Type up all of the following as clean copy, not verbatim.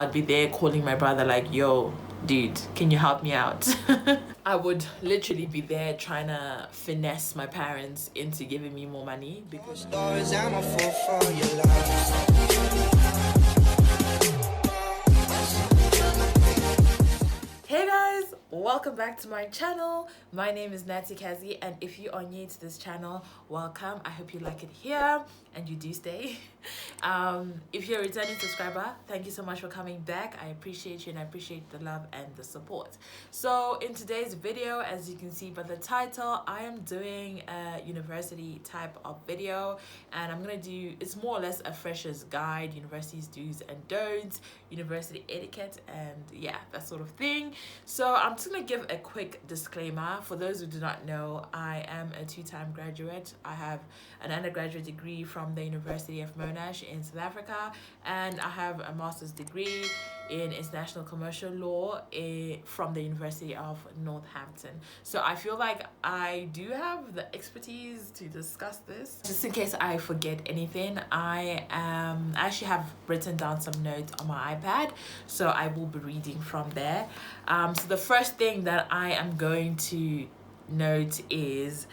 I'd be there calling my brother like, yo, dude, can you help me out? I would literally be there trying to finesse my parents into giving me more money because hey guys, welcome back to my channel. My name is Natty Kazi, and if you are new to this channel, welcome. I hope you like it here and you do stay. If you're a returning subscriber, thank you so much for coming back. I appreciate you and I appreciate the love and the support. So in today's video, as you can see by the title, I am doing a university type of video, and I'm gonna do, it's more or less a fresher's guide, university's do's and don'ts, university etiquette, and yeah, that sort of thing. So I'm just gonna give a quick disclaimer. For those who do not know, I am a two-time graduate. I have an undergraduate degree from the University of Monash in South Africa, and I have a master's degree in international commercial law from the University of Northampton. So I feel like I do have the expertise to discuss this. Just in case I forget anything, I actually have written down some notes on my iPad, so I will be reading from there. So the first thing that I am going to note is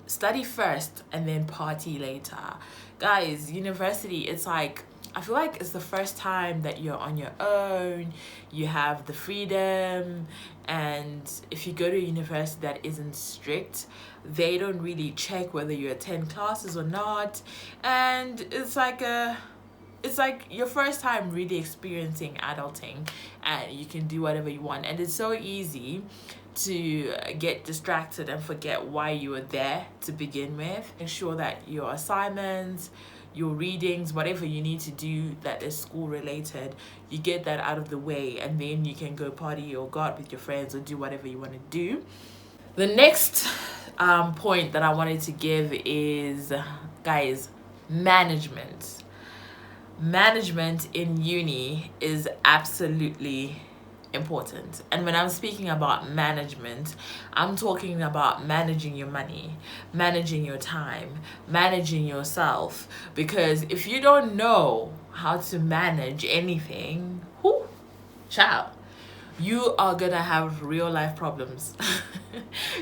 study first and then party later. Guys, university, it's like, I feel like it's the first time that you're on your own, you have the freedom, and if you go to a university that isn't strict, they don't really check whether you attend classes or not, and it's like your first time really experiencing adulting, and you can do whatever you want, and it's so easy to get distracted and forget why you were there to begin with. Ensure that your assignments, your readings, whatever you need to do that is school related, you get that out of the way, and then you can go party or go out with your friends or do whatever you want to do. The next point that I wanted to give is, guys, management in uni is absolutely important. And when I'm speaking about management, I'm talking about managing your money, managing your time, managing yourself, because if you don't know how to manage anything, child, you are gonna have real life problems.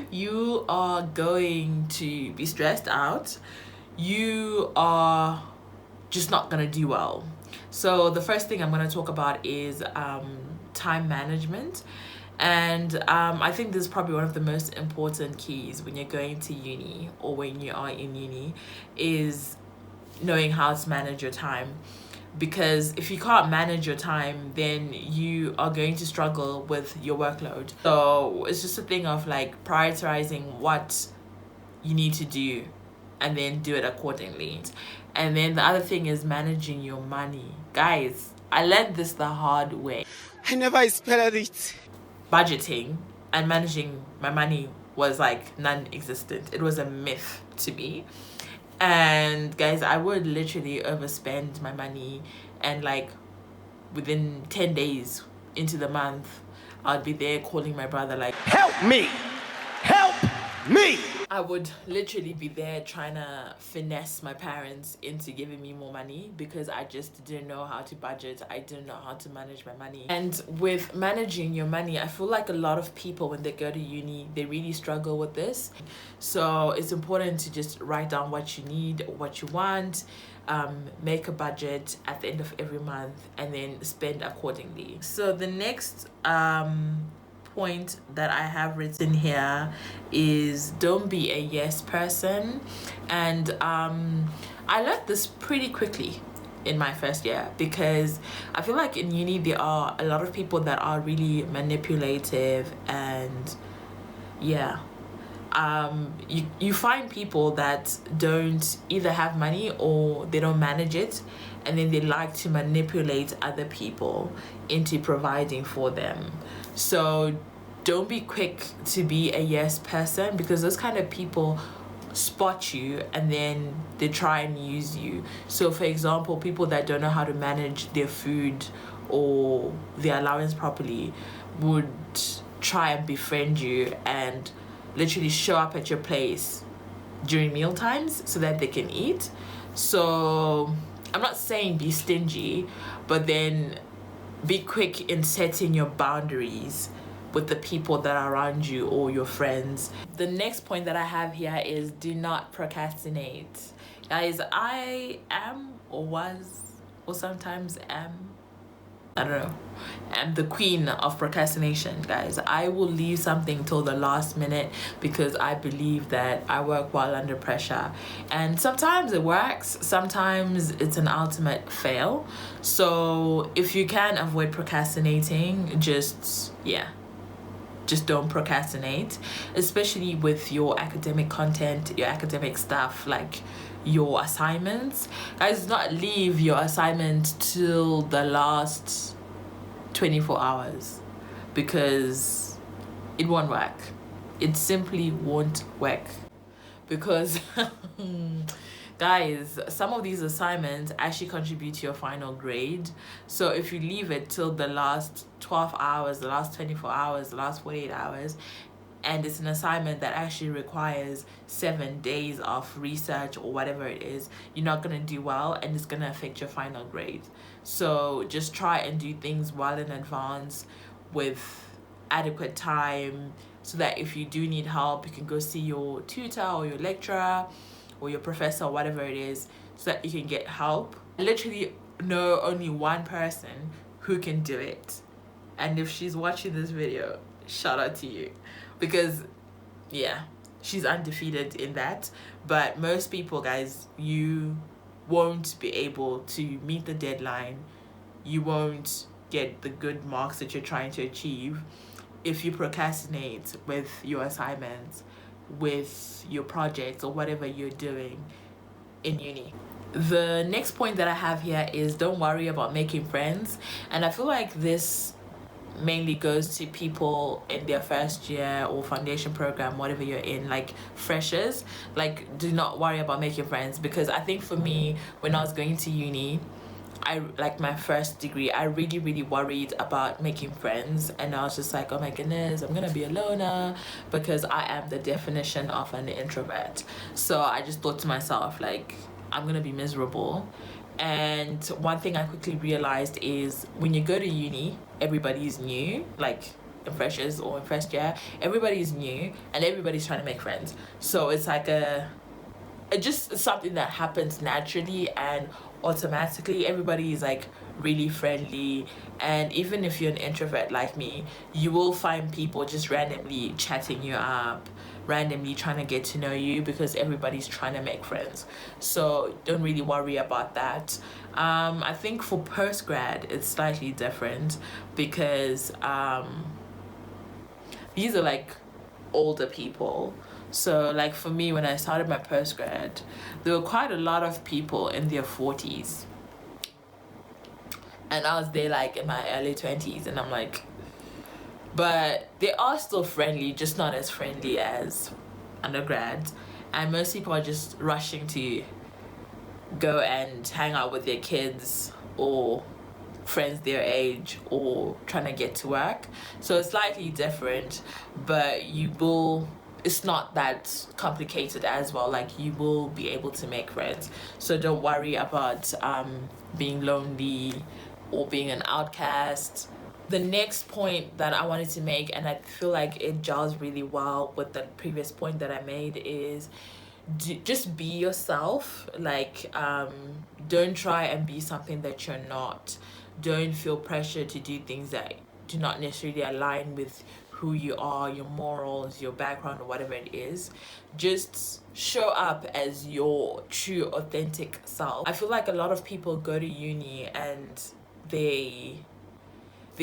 You are going to be stressed out, you are just not gonna do well. So the first thing I'm gonna talk about is time management, and I think this is probably one of the most important keys when you're going to uni or when you are in uni, is knowing how to manage your time. Because if you can't manage your time, then you are going to struggle with your workload. So it's just a thing of like prioritizing what you need to do and then do it accordingly. And then the other thing is managing your money. Guys, I learned this the hard way. I never expected it. Budgeting and managing my money was like non-existent. It was a myth to me. And guys, I would literally overspend my money, and like within 10 days into the month, I'd be there calling my brother like, Help me! Help me! I would literally be there trying to finesse my parents into giving me more money because I just didn't know how to budget. I didn't know how to manage my money. And with managing your money, I feel like a lot of people, when they go to uni, they really struggle with this. So it's important to just write down what you need, what you want, make a budget at the end of every month, and then spend accordingly. So the next point that I have written here is don't be a yes person. And I learned this pretty quickly in my first year, because I feel like in uni there are a lot of people that are really manipulative, and yeah, you find people that don't either have money or they don't manage it, and then they like to manipulate other people into providing for them. So don't be quick to be a yes person, because those kind of people spot you and then they try and use you. So for example, people that don't know how to manage their food or their allowance properly would try and befriend you and literally show up at your place during meal times so that they can eat. So I'm not saying be stingy, but then be quick in setting your boundaries with the people that are around you or your friends. The next point that I have here is do not procrastinate. Guys, I am or was or sometimes am, I don't know, I'm the queen of procrastination, guys. I will leave something till the last minute because I believe that I work well under pressure. And sometimes it works, sometimes it's an ultimate fail. So if you can avoid procrastinating, just don't procrastinate, especially with your academic content, your academic stuff, like your assignments. Guys, do not leave your assignment till the last 24 hours because it won't work. It simply won't work because guys, some of these assignments actually contribute to your final grade. So if you leave it till the last 12 hours, the last 24 hours, the last 48 hours, and it's an assignment that actually requires 7 days of research or whatever it is, you're not going to do well and it's going to affect your final grade. So just try and do things well in advance with adequate time so that if you do need help, you can go see your tutor or your lecturer or your professor or whatever it is so that you can get help. I literally know only one person who can do it, and if she's watching this video, shout out to you, because yeah, she's undefeated in that. But most people, guys, you won't be able to meet the deadline, you won't get the good marks that you're trying to achieve if you procrastinate with your assignments, with your projects, or whatever you're doing in uni. The next point that I have here is don't worry about making friends. And I feel like this mainly goes to people in their first year or foundation program, whatever you're in, like freshers. Like, do not worry about making friends, because I think for me, when I was going to uni, I like my first degree, I really worried about making friends, and I was just like, oh my goodness, I'm gonna be a loner, because I am the definition of an introvert. So I just thought to myself, like, I'm gonna be miserable. And one thing I quickly realized is when you go to uni, everybody's new, like in freshers or in first year, everybody's new and everybody's trying to make friends. So it's like it's just something that happens naturally and automatically. Everybody is like really friendly, and even if you're an introvert like me, you will find people just randomly chatting you up, randomly trying to get to know you, because everybody's trying to make friends. So don't really worry about that. I think for post-grad it's slightly different because these are like older people. So like for me, when I started my postgrad, there were quite a lot of people in their 40s, and I was there like in my early 20s, and I'm like, but they are still friendly, just not as friendly as undergrads. And most people are just rushing to go and hang out with their kids or friends their age, or trying to get to work. So it's slightly different, but it's not that complicated as well. Like, you will be able to make friends, so don't worry about being lonely or being an outcast. The next point that I wanted to make, and I feel like it gels really well with the previous point that I made, is just be yourself. Like, don't try and be something that you're not. Don't feel pressure to do things that do not necessarily align with who you are, your morals, your background, or whatever it is. Just show up as your true, authentic self. I feel like a lot of people go to uni and they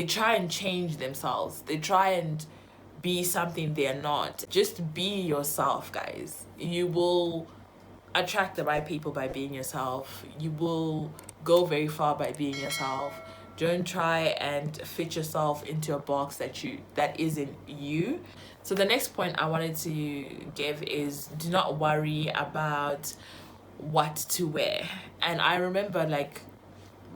try and change themselves. They try and be something they're not. Just be yourself, guys. You will attract the right people by being yourself. You will go very far by being yourself. Don't try and fit yourself into a box that isn't you. So the next point I wanted to give is do not worry about what to wear. And I remember, like,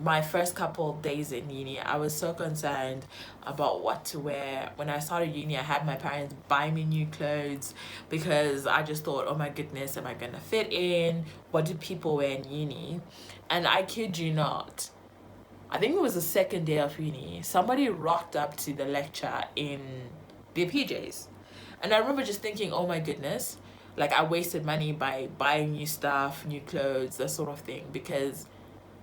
my first couple of days in uni, I was so concerned about what to wear. When I started uni, I had my parents buy me new clothes because I just thought, oh my goodness, am I gonna fit in? What do people wear in uni? And I kid you not, I think it was the second day of uni, somebody rocked up to the lecture in their PJs. And I remember just thinking, oh my goodness, like I wasted money by buying new stuff, new clothes, that sort of thing. Because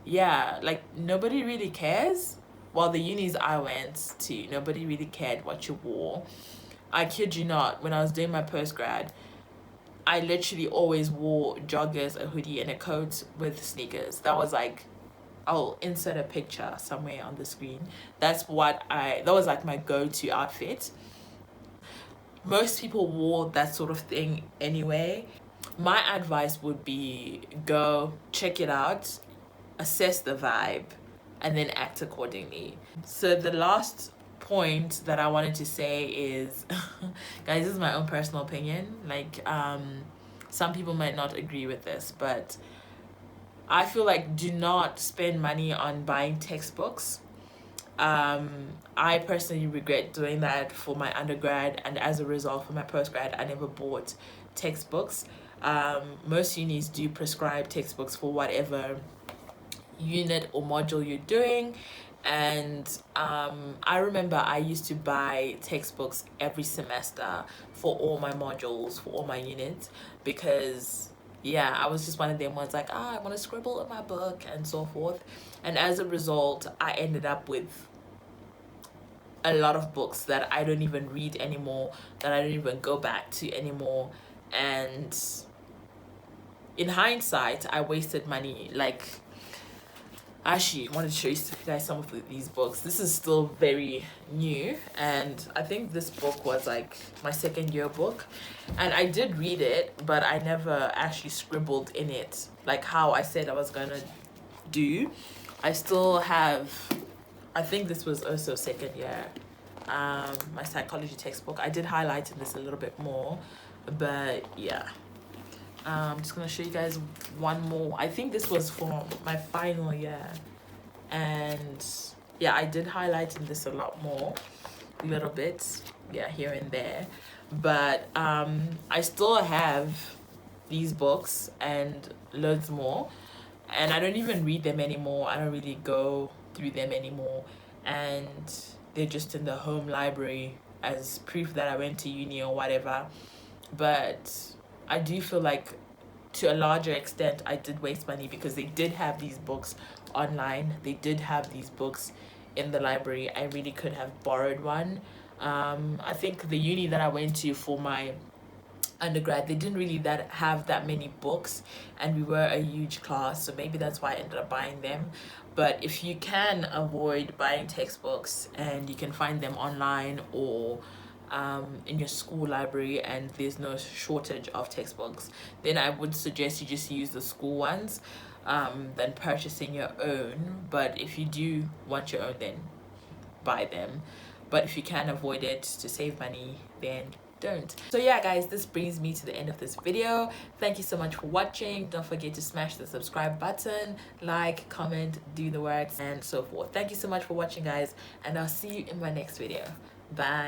yeah, like nobody really cares. Well, the unis I went to, nobody really cared what you wore. I kid you not, when I was doing my post-grad, I literally always wore joggers, a hoodie, and a coat with sneakers. That was like, I'll insert a picture somewhere on the screen. That was like my go-to outfit. Most people wore that sort of thing anyway. My advice would be go check it out, assess the vibe, and then act accordingly. So the last point that I wanted to say is guys, this is my own personal opinion. Like some people might not agree with this, but I feel like do not spend money on buying textbooks. I personally regret doing that for my undergrad, and as a result for my postgrad I never bought textbooks. Most unis do prescribe textbooks for whatever unit or module you're doing, and I remember I used to buy textbooks every semester for all my modules, for all my units, because yeah, I was just one of them ones like, I want to scribble in my book and so forth. And as a result I ended up with a lot of books that I don't even read anymore, that I don't even go back to anymore. And in hindsight I wasted money. Like, actually, I wanted to show you guys some of these books. This is still very new, and I think this book was like my second year book, and I did read it, but I never actually scribbled in it like how I said I was gonna do. I still have, I think this was also second year, my psychology textbook. I did highlight in this a little bit more, but yeah. I'm just gonna show you guys one more. I think this was for my final year, and yeah, I did highlight in this a lot more, a little bit, yeah, here and there. But I still have these books and loads more, and I don't even read them anymore. I don't really go through them anymore, and they're just in the home library as proof that I went to uni or whatever. But I do feel like to a larger extent I did waste money, because they did have these books online, they did have these books in the library. I really could have borrowed one. I think the uni that I went to for my undergrad, they didn't really have that many books, and we were a huge class, so maybe that's why I ended up buying them. But if you can avoid buying textbooks and you can find them online or in your school library and there's no shortage of textbooks, then I would suggest you just use the school ones than purchasing your own. But if you do want your own, then buy them. But if you can avoid it to save money, then don't. So yeah guys, this brings me to the end of this video. Thank you so much for watching. Don't forget to smash the subscribe button, like, comment, do the works, and so forth. Thank you so much for watching guys, and I'll see you in my next video. Bye.